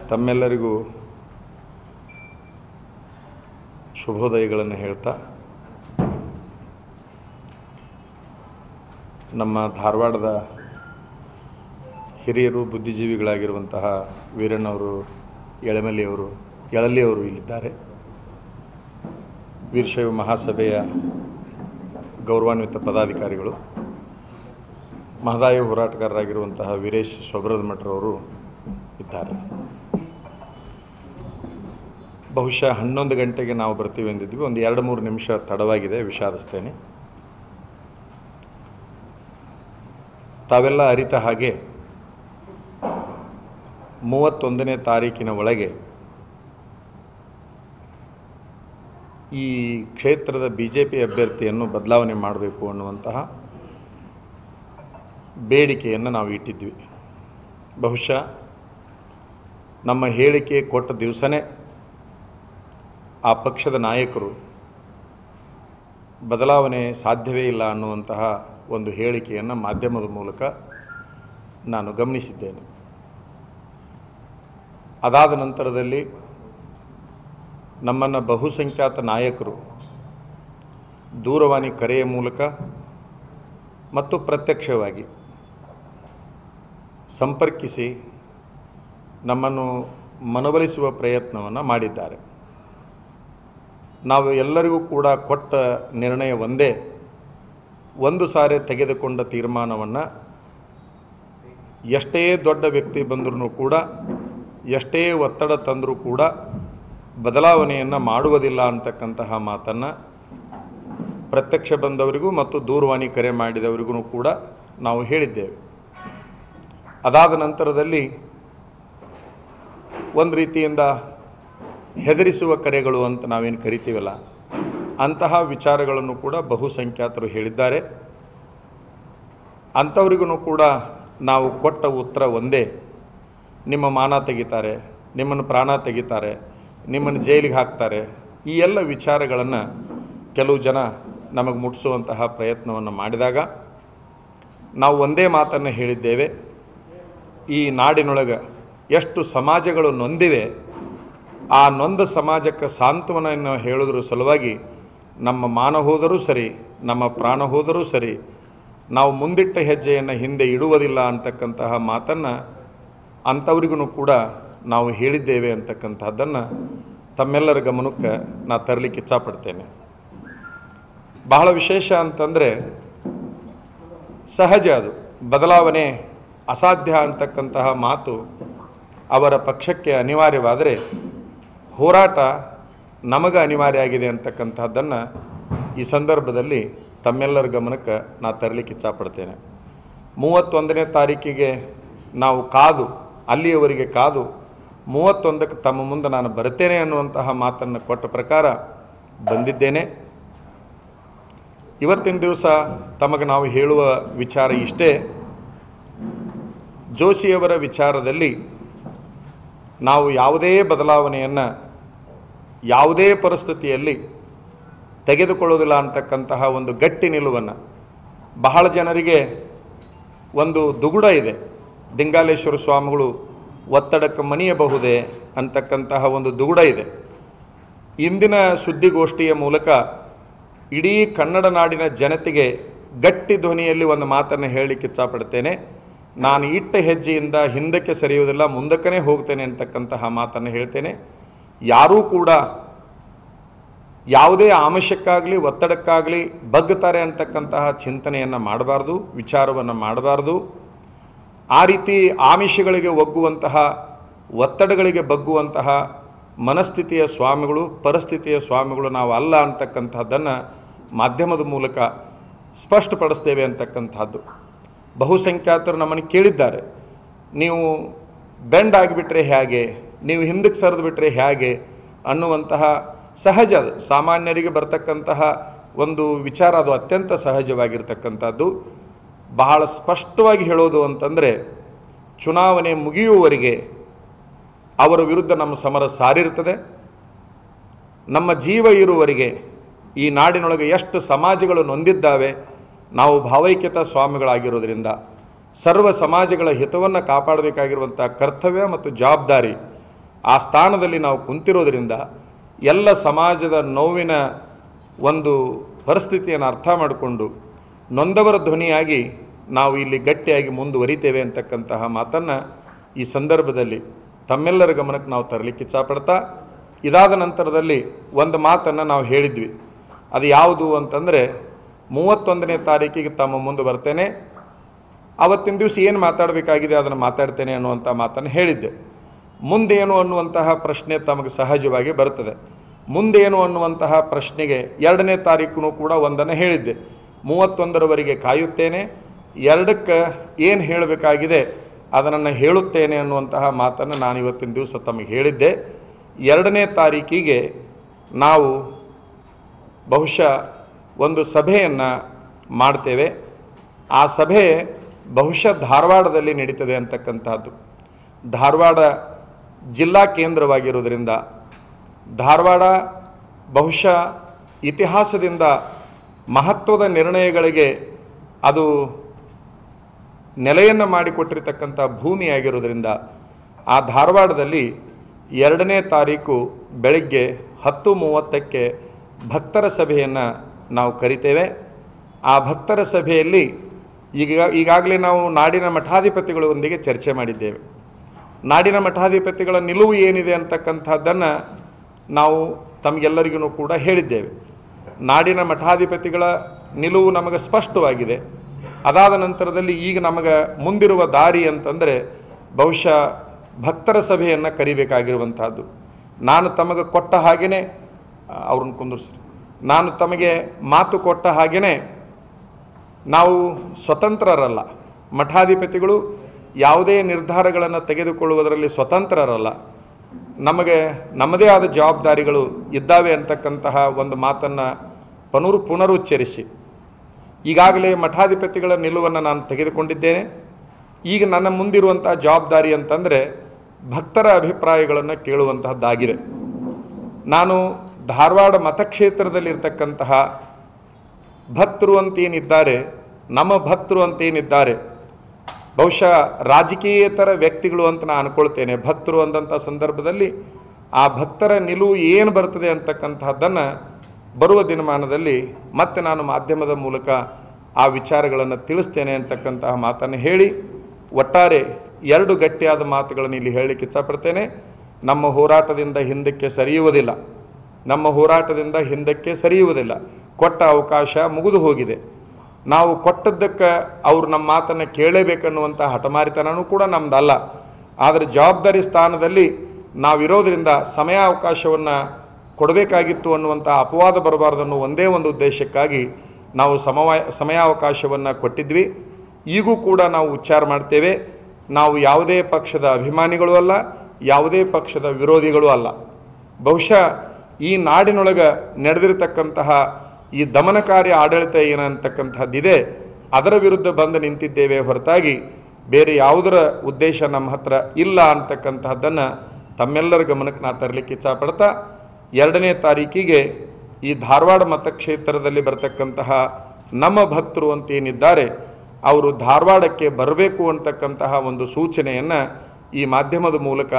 ತಮ್ಮೆಲ್ಲರಿಗೂ ಶುಭೋದಯಗಳನ್ನು ಹೇಳ್ತಾ ನಮ್ಮ ಧಾರವಾಡದ ಹಿರಿಯರು ಬುದ್ಧಿಜೀವಿಗಳಾಗಿರುವಂತಹ ವೀರಣ್ಣವರು ಯಳಲಿಯವರು ಇಲ್ಲಿದ್ದಾರೆ. ವೀರಶೈವ ಮಹಾಸಭೆಯ ಗೌರವಾನ್ವಿತ ಪದಾಧಿಕಾರಿಗಳು, ಮಹದಾಯಿ ಹೋರಾಟಗಾರರಾಗಿರುವಂತಹ ವೀರೇಶ್ ಸೊಬ್ರದ ಮಠರವರು ಇದ್ದಾರೆ. ಬಹುಶಃ 11 ಗಂಟೆಗೆ ನಾವು ಬರ್ತೀವಿ ಎಂದಿದ್ವಿ. ಒಂದು 2-3 ನಿಮಿಷ ತಡವಾಗಿದೆ, ವಿಷಾದಿಸ್ತೇನೆ. ತಾವೆಲ್ಲ ಅರಿತ ಹಾಗೆ 31ನೇ ತಾರೀಕಿನ ಒಳಗೆ ಈ ಕ್ಷೇತ್ರದ BJP ಅಭ್ಯರ್ಥಿಯನ್ನು ಬದಲಾವಣೆ ಮಾಡಬೇಕು ಅನ್ನುವಂತಹ ಬೇಡಿಕೆಯನ್ನು ನಾವು ಇಟ್ಟಿದ್ವಿ. ಬಹುಶಃ ನಮ್ಮ ಹೇಳಿಕೆ ಕೊಟ್ಟ ದಿವಸನೇ ಆ ಪಕ್ಷದ ನಾಯಕರು ಬದಲಾವಣೆ ಸಾಧ್ಯವೇ ಇಲ್ಲ ಅನ್ನುವಂತಹ ಒಂದು ಹೇಳಿಕೆಯನ್ನು ಮಾಧ್ಯಮದ ಮೂಲಕ ನಾನು ಗಮನಿಸಿದ್ದೇನೆ. ಅದಾದ ನಂತರದಲ್ಲಿ ನಮ್ಮನ್ನು ಬಹುಸಂಖ್ಯಾತ ನಾಯಕರು ದೂರವಾಣಿ ಕರೆಯ ಮೂಲಕ ಮತ್ತು ಪ್ರತ್ಯಕ್ಷವಾಗಿ ಸಂಪರ್ಕಿಸಿ ನಮ್ಮನ್ನು ಮನವೊಲಿಸುವ ಪ್ರಯತ್ನವನ್ನು ಮಾಡಿದ್ದಾರೆ. ನಾವು ಎಲ್ಲರಿಗೂ ಕೂಡ ಕೊಟ್ಟ ನಿರ್ಣಯ ಒಂದೇ, ಒಂದು ಸಾರಿ ತೆಗೆದುಕೊಂಡ ತೀರ್ಮಾನವನ್ನು ಎಷ್ಟೇ ದೊಡ್ಡ ವ್ಯಕ್ತಿ ಬಂದರೂ ಕೂಡ, ಎಷ್ಟೇ ಒತ್ತಡ ತಂದರೂ ಕೂಡ ಬದಲಾವಣೆಯನ್ನು ಮಾಡುವುದಿಲ್ಲ ಅಂತಕ್ಕಂತಹ ಮಾತನ್ನು ಪ್ರತ್ಯಕ್ಷ ಬಂದವರಿಗೂ ಮತ್ತು ದೂರವಾಣಿ ಕರೆ ಮಾಡಿದವರಿಗೂ ಕೂಡ ನಾವು ಹೇಳಿದ್ದೇವೆ. ಅದಾದ ನಂತರದಲ್ಲಿ ಒಂದು ರೀತಿಯಿಂದ ಹೆದರಿಸುವ ಕರೆಗಳು ಅಂತ ನಾವೇನು ಕರಿತೀವಲ್ಲ, ಅಂತಹ ವಿಚಾರಗಳನ್ನು ಕೂಡ ಬಹುಸಂಖ್ಯಾತರು ಹೇಳಿದ್ದಾರೆ. ಅಂಥವರಿಗೂ ಕೂಡ ನಾವು ಕೊಟ್ಟ ಉತ್ತರ ಒಂದೇ, ನಿಮ್ಮ ಮಾನ ತೆಗಿತಾರೆ, ನಿಮ್ಮನ್ನು ಪ್ರಾಣ ತೆಗಿತಾರೆ, ನಿಮ್ಮನ್ನು ಜೈಲಿಗೆ ಹಾಕ್ತಾರೆ. ಈ ಎಲ್ಲ ವಿಚಾರಗಳನ್ನು ಕೆಲವು ಜನ ನಮಗೆ ಮುಟ್ಟಿಸುವಂತಹ ಪ್ರಯತ್ನವನ್ನು ಮಾಡಿದಾಗ ನಾವು ಒಂದೇ ಮಾತನ್ನು ಹೇಳಿದ್ದೇವೆ, ಈ ನಾಡಿನೊಳಗೆ ಎಷ್ಟು ಸಮಾಜಗಳು ನೊಂದಿವೆ, ಆ ನೊಂದ ಸಮಾಜಕ್ಕೆ ಸಾಂತ್ವನವನ್ನು ಹೇಳೋದ್ರ ಸಲುವಾಗಿ ನಮ್ಮ ಮಾನ ಹೋದರೂ ಸರಿ, ನಮ್ಮ ಪ್ರಾಣ ಹೋದರೂ ಸರಿ, ನಾವು ಮುಂದಿಟ್ಟ ಹೆಜ್ಜೆಯನ್ನು ಹಿಂದೆ ಇಡುವುದಿಲ್ಲ ಅಂತಕ್ಕಂತಹ ಮಾತನ್ನು ಅಂಥವ್ರಿಗೂ ಕೂಡ ನಾವು ಹೇಳಿದ್ದೇವೆ ಅಂತಕ್ಕಂಥದ್ದನ್ನು ತಮ್ಮೆಲ್ಲರ ಗಮನಕ್ಕೆ ನಾನು ತರಲಿಕ್ಕೆ ಇಚ್ಛಪಡ್ತೇನೆ. ಬಹಳ ವಿಶೇಷ ಅಂತಂದರೆ, ಸಹಜ ಅದು, ಬದಲಾವಣೆ ಅಸಾಧ್ಯ ಅಂತಕ್ಕಂತಹ ಮಾತು ಅವರ ಪಕ್ಷಕ್ಕೆ ಅನಿವಾರ್ಯವಾದರೆ ಹೋರಾಟ ನಮಗೆ ಅನಿವಾರ್ಯ ಆಗಿದೆ ಅಂತಕ್ಕಂಥದ್ದನ್ನು ಈ ಸಂದರ್ಭದಲ್ಲಿ ತಮ್ಮೆಲ್ಲರ ಗಮನಕ್ಕೆ ನಾನು ತರಲಿಕ್ಕೆ ಇಚ್ಛಪಡ್ತೇನೆ. 31ನೇ ತಾರೀಕಿಗೆ ನಾವು ಕಾದು, ಅಲ್ಲಿಯವರೆಗೆ ಕಾದು 31ಕ್ಕೆ ತಮ್ಮ ಮುಂದೆ ನಾನು ಬರ್ತೇನೆ ಅನ್ನುವಂತಹ ಮಾತನ್ನು ಕೊಟ್ಟ ಪ್ರಕಾರ ಬಂದಿದ್ದೇನೆ. ಇವತ್ತಿನ ದಿವಸ ತಮಗೆ ನಾವು ಹೇಳುವ ವಿಚಾರ ಇಷ್ಟೇ, ಜೋಶಿಯವರ ವಿಚಾರದಲ್ಲಿ ನಾವು ಯಾವುದೇ ಬದಲಾವಣೆಯನ್ನು ಯಾವುದೇ ಪರಿಸ್ಥಿತಿಯಲ್ಲಿ ತೆಗೆದುಕೊಳ್ಳೋದಿಲ್ಲ ಅಂತಕ್ಕಂತಹ ಒಂದು ಗಟ್ಟಿ ನಿಲುವನ್ನು, ಬಹಳ ಜನರಿಗೆ ಒಂದು ದುಗುಡ ಇದೆ, ದಿಂಗಾಲೇಶ್ವರ ಸ್ವಾಮಿಗಳು ಒತ್ತಡಕ್ಕೆ ಮಣಿಯಬಹುದೇ ಅಂತಕ್ಕಂತಹ ಒಂದು ದುಗುಡ ಇದೆ. ಇಂದಿನ ಸುದ್ದಿಗೋಷ್ಠಿಯ ಮೂಲಕ ಇಡೀ ಕನ್ನಡ ನಾಡಿನ ಜನತೆಗೆ ಗಟ್ಟಿ ಧ್ವನಿಯಲ್ಲಿ ಒಂದು ಮಾತನ್ನು ಹೇಳಲಿಕ್ಕೆ ಇಚ್ಛಪಡ್ತೇನೆ. ನಾನು ಇಟ್ಟ ಹೆಜ್ಜೆಯಿಂದ ಹಿಂದಕ್ಕೆ ಸರಿಯುವುದಿಲ್ಲ, ಮುಂದಕ್ಕೇ ಹೋಗ್ತೇನೆ ಅಂತಕ್ಕಂತಹ ಮಾತನ್ನು ಹೇಳ್ತೇನೆ. ಯಾರೂ ಕೂಡ ಯಾವುದೇ ಆಮಿಷಕ್ಕಾಗಲಿ ಒತ್ತಡಕ್ಕಾಗಲಿ ಬಗ್ಗುತ್ತಾರೆ ಅಂತಕ್ಕಂತಹ ಚಿಂತನೆಯನ್ನು ಮಾಡಬಾರ್ದು, ವಿಚಾರವನ್ನು ಮಾಡಬಾರ್ದು. ಆ ರೀತಿ ಆಮಿಷಗಳಿಗೆ ಒಗ್ಗುವಂತಹ, ಒತ್ತಡಗಳಿಗೆ ಬಗ್ಗುವಂತಹ ಮನಸ್ಥಿತಿಯ ಸ್ವಾಮಿಗಳು, ಪರಿಸ್ಥಿತಿಯ ಸ್ವಾಮಿಗಳು ನಾವು ಅಲ್ಲ ಅಂತಕ್ಕಂಥದ್ದನ್ನು ಮಾಧ್ಯಮದ ಮೂಲಕ ಸ್ಪಷ್ಟಪಡಿಸ್ತೇವೆ ಅಂತಕ್ಕಂಥದ್ದು. ಬಹುಸಂಖ್ಯಾತರು ನಮ್ಮನ್ನು ಕೇಳಿದ್ದಾರೆ, ನೀವು ಬೆಂಡ್ ಆಗಿಬಿಟ್ರೆ ಹೇಗೆ, ನೀವು ಹಿಂದಕ್ಕೆ ಸರಿದು ಬಿಟ್ಟರೆ ಹೇಗೆ ಅನ್ನುವಂತಹ ಸಹಜ, ಅದು ಸಾಮಾನ್ಯರಿಗೆ ಬರ್ತಕ್ಕಂತಹ ಒಂದು ವಿಚಾರ, ಅದು ಅತ್ಯಂತ ಸಹಜವಾಗಿರ್ತಕ್ಕಂಥದ್ದು. ಬಹಳ ಸ್ಪಷ್ಟವಾಗಿ ಹೇಳೋದು ಅಂತಂದರೆ, ಚುನಾವಣೆ ಮುಗಿಯುವವರೆಗೆ ಅವರ ವಿರುದ್ಧ ನಮ್ಮ ಸಮರ ಸಾರಿರ್ತದೆ. ನಮ್ಮ ಜೀವ ಇರುವವರೆಗೆ ಈ ನಾಡಿನೊಳಗೆ ಎಷ್ಟು ಸಮಾಜಗಳು ನೊಂದಿದ್ದಾವೆ, ನಾವು ಭಾವೈಕ್ಯತಾ ಸ್ವಾಮಿಗಳಾಗಿರೋದ್ರಿಂದ ಸರ್ವ ಸಮಾಜಗಳ ಹಿತವನ್ನು ಕಾಪಾಡಬೇಕಾಗಿರುವಂಥ ಕರ್ತವ್ಯ ಮತ್ತು ಜವಾಬ್ದಾರಿ ಆ ಸ್ಥಾನದಲ್ಲಿ ನಾವು ಕುಂತಿರೋದ್ರಿಂದ ಎಲ್ಲ ಸಮಾಜದ ನೋವಿನ ಒಂದು ಪರಿಸ್ಥಿತಿಯನ್ನು ಅರ್ಥ ಮಾಡಿಕೊಂಡು ನೊಂದವರ ಧ್ವನಿಯಾಗಿ ನಾವು ಇಲ್ಲಿ ಗಟ್ಟಿಯಾಗಿ ಮುಂದುವರಿತೇವೆ ಅಂತಕ್ಕಂತಹ ಮಾತನ್ನು ಈ ಸಂದರ್ಭದಲ್ಲಿ ತಮ್ಮೆಲ್ಲರ ಗಮನಕ್ಕೆ ನಾವು ತರಲಿಕ್ಕೆ ಇಚ್ಛಪಡ್ತಾ, ಇದಾದ ನಂತರದಲ್ಲಿ ಒಂದು ಮಾತನ್ನು ನಾವು ಹೇಳಿದ್ವಿ. ಅದು ಯಾವುದು ಅಂತಂದರೆ 31ನೇ ತಾರೀಕಿಗೆ ತಮ್ಮ ಮುಂದೆ ಬರ್ತೇನೆ, ಆವತ್ತಿನ ದಿವಸ ಏನು ಮಾತಾಡಬೇಕಾಗಿದೆ ಅದನ್ನು ಮಾತಾಡ್ತೇನೆ ಅನ್ನುವಂಥ ಮಾತನ್ನು ಹೇಳಿದ್ದೆ. ಮುಂದೇನು ಅನ್ನುವಂತಹ ಪ್ರಶ್ನೆ ತಮಗೆ ಸಹಜವಾಗಿ ಬರ್ತದೆ. ಮುಂದೇನು ಅನ್ನುವಂತಹ ಪ್ರಶ್ನೆಗೆ 2ನೇ ತಾರೀಕು ಕೂಡ ಒಂದನ್ನು ಹೇಳಿದ್ದೆ. 31ರವರೆಗೆ ಕಾಯುತ್ತೇನೆ, 2ಕ್ಕೆ ಏನು ಹೇಳಬೇಕಾಗಿದೆ ಅದನ್ನು ಹೇಳುತ್ತೇನೆ ಅನ್ನುವಂತಹ ಮಾತನ್ನು ನಾನು ಇವತ್ತಿನ ದಿವಸ ತಮಗೆ ಹೇಳಿದ್ದೆ. 2ನೇ ತಾರೀಕಿಗೆ ನಾವು ಬಹುಶಃ ಒಂದು ಸಭೆಯನ್ನು ಮಾಡ್ತೇವೆ. ಆ ಸಭೆ ಬಹುಶಃ ಧಾರವಾಡದಲ್ಲಿ ನಡೀತದೆ ಅಂತಕ್ಕಂಥದ್ದು. ಧಾರವಾಡ ಜಿಲ್ಲಾ ಕೇಂದ್ರವಾಗಿರೋದ್ರಿಂದ ಧಾರವಾಡ ಬಹುಶಃ ಇತಿಹಾಸದಿಂದ ಮಹತ್ವದ ನಿರ್ಣಯಗಳಿಗೆ ಅದು ನೆಲೆಯನ್ನು ಮಾಡಿಕೊಟ್ಟಿರ್ತಕ್ಕಂಥ ಭೂಮಿಯಾಗಿರೋದ್ರಿಂದ ಆ ಧಾರವಾಡದಲ್ಲಿ 2ನೇ ತಾರೀಕು ಬೆಳಗ್ಗೆ 10:30ಕ್ಕೆ ಭಕ್ತರ ಸಭೆಯನ್ನು ನಾವು ಕರಿತೇವೆ. ಆ ಭಕ್ತರ ಸಭೆಯಲ್ಲಿ ಈಗಾಗಲೇ ನಾವು ನಾಡಿನ ಮಠಾಧಿಪತಿಗಳೊಂದಿಗೆ ಚರ್ಚೆ ಮಾಡಿದ್ದೇವೆ. ನಾಡಿನ ಮಠಾಧಿಪತಿಗಳ ನಿಲುವು ಏನಿದೆ ಅಂತಕ್ಕಂಥದ್ದನ್ನು ನಾವು ತಮಗೆಲ್ಲರಿಗೂ ಕೂಡ ಹೇಳಿದ್ದೇವೆ. ನಾಡಿನ ಮಠಾಧಿಪತಿಗಳ ನಿಲುವು ನಮಗೆ ಸ್ಪಷ್ಟವಾಗಿದೆ. ಅದಾದ ನಂತರದಲ್ಲಿ ಈಗ ನಮಗೆ ಮುಂದಿರುವ ದಾರಿ ಅಂತಂದರೆ ಬಹುಶಃ ಭಕ್ತರ ಸಭೆಯನ್ನು ಕರಿಬೇಕಾಗಿರುವಂಥದ್ದು. ನಾನು ತಮಗೆ ಕೊಟ್ಟ ಹಾಗೆಯೇ ಅವ್ರನ್ನ ಕುಂದಿರ್ಸ್ರಿ, ನಾನು ತಮಗೆ ಮಾತು ಕೊಟ್ಟ ಹಾಗೆಯೇ ನಾವು ಸ್ವತಂತ್ರರಲ್ಲ. ಮಠಾಧಿಪತಿಗಳು ಯಾವುದೇ ನಿರ್ಧಾರಗಳನ್ನು ತೆಗೆದುಕೊಳ್ಳುವುದರಲ್ಲಿ ಸ್ವತಂತ್ರರಲ್ಲ. ನಮಗೆ ನಮ್ಮದೇ ಆದ ಜವಾಬ್ದಾರಿಗಳು ಇದ್ದಾವೆ ಅಂತಕ್ಕಂತಹ ಒಂದು ಮಾತನ್ನು ಪುನರುಚ್ಚರಿಸಿ ಈಗಾಗಲೇ ಮಠಾಧಿಪತಿಗಳ ನಿಲುವನ್ನು ನಾನು ತೆಗೆದುಕೊಂಡಿದ್ದೇನೆ. ಈಗ ನನ್ನ ಮುಂದಿರುವಂಥ ಜವಾಬ್ದಾರಿ ಅಂತಂದರೆ ಭಕ್ತರ ಅಭಿಪ್ರಾಯಗಳನ್ನು ಕೇಳುವಂತಹದ್ದಾಗಿದೆ. ನಾನು ಧಾರವಾಡ ಮತಕ್ಷೇತ್ರದಲ್ಲಿರ್ತಕ್ಕಂತಹ ಭಕ್ತರು ಅಂತೇನಿದ್ದಾರೆ, ನಮ್ಮ ಭಕ್ತರು ಅಂತೇನಿದ್ದಾರೆ, ಬಹುಶಃ ರಾಜಕೀಯೇತರ ವ್ಯಕ್ತಿಗಳು ಅಂತ ನಾನು ಅನ್ಕೊಳ್ತೇನೆ. ಭಕ್ತರು ಅಂದಂಥ ಸಂದರ್ಭದಲ್ಲಿ ಆ ಭಕ್ತರ ನಿಲುವು ಏನು ಬರ್ತದೆ ಅಂತಕ್ಕಂತಹದ್ದನ್ನು ಬರುವ ದಿನಮಾನದಲ್ಲಿ ಮತ್ತೆ ನಾನು ಮಾಧ್ಯಮದ ಮೂಲಕ ಆ ವಿಚಾರಗಳನ್ನು ತಿಳಿಸ್ತೇನೆ ಅಂತಕ್ಕಂತಹ ಮಾತನ್ನು ಹೇಳಿ, ಒಟ್ಟಾರೆ 2 ಗಟ್ಟಿಯಾದ ಮಾತುಗಳನ್ನು ಇಲ್ಲಿ ಹೇಳಲಿಕ್ಕೆ ಇಚ್ಛಪಡ್ತೇನೆ. ನಮ್ಮ ಹೋರಾಟದಿಂದ ಹಿಂದಕ್ಕೆ ಸರಿಯುವುದಿಲ್ಲ. ನಮ್ಮ ಹೋರಾಟದಿಂದ ಹಿಂದಕ್ಕೆ ಸರಿಯುವುದಿಲ್ಲ. ಕೊಟ್ಟ ಅವಕಾಶ ಮುಗಿದು ಹೋಗಿದೆ. ನಾವು ಕೊಟ್ಟದ್ದಕ್ಕೆ ಅವರು ನಮ್ಮ ಮಾತನ್ನು ಕೇಳಲೇಬೇಕನ್ನುವಂಥ ಹಠಮಾರಿತನೂ ಕೂಡ ನಮ್ಮದಲ್ಲ. ಆದರೆ ಜವಾಬ್ದಾರಿ ಸ್ಥಾನದಲ್ಲಿ ನಾವಿರೋದ್ರಿಂದ ಸಮಯಾವಕಾಶವನ್ನು ಕೊಡಬೇಕಾಗಿತ್ತು ಅನ್ನುವಂಥ ಅಪವಾದ ಬರಬಾರ್ದನ್ನೋ ಒಂದೇ ಒಂದು ಉದ್ದೇಶಕ್ಕಾಗಿ ನಾವು ಸಮಯಾವಕಾಶವನ್ನು ಕೊಟ್ಟಿದ್ವಿ. ಈಗೂ ಕೂಡ ನಾವು ಉಚ್ಚಾರ ಮಾಡ್ತೇವೆ, ನಾವು ಯಾವುದೇ ಪಕ್ಷದ ಅಭಿಮಾನಿಗಳು ಅಲ್ಲ, ಯಾವುದೇ ಪಕ್ಷದ ವಿರೋಧಿಗಳು ಅಲ್ಲ. ಬಹುಶಃ ಈ ನಾಡಿನೊಳಗೆ ನಡೆದಿರತಕ್ಕಂತಹ ಈ ದಮನಕಾರಿ ಆಡಳಿತ ಏನಂತಕ್ಕಂಥದ್ದಿದೆ ಅದರ ವಿರುದ್ಧ ಬಂದು ನಿಂತಿದ್ದೇವೆ ಹೊರತಾಗಿ ಬೇರೆ ಯಾವುದರ ಉದ್ದೇಶ ನಮ್ಮ ಹತ್ರ ಇಲ್ಲ ಅಂತಕ್ಕಂತಹದ್ದನ್ನು ತಮ್ಮೆಲ್ಲರ ಗಮನಕ್ಕೆ ನಾನು ತರಲಿಕ್ಕೆ ಇಚ್ಛಪಡ್ತಾ, 2ನೇ ತಾರೀಕಿಗೆ ಈ ಧಾರವಾಡ ಮತಕ್ಷೇತ್ರದಲ್ಲಿ ಬರತಕ್ಕಂತಹ ನಮ್ಮ ಭಕ್ತರು ಅಂತೇನಿದ್ದಾರೆ ಅವರು ಧಾರವಾಡಕ್ಕೆ ಬರಬೇಕು ಅಂತಕ್ಕಂತಹ ಒಂದು ಸೂಚನೆಯನ್ನು ಈ ಮಾಧ್ಯಮದ ಮೂಲಕ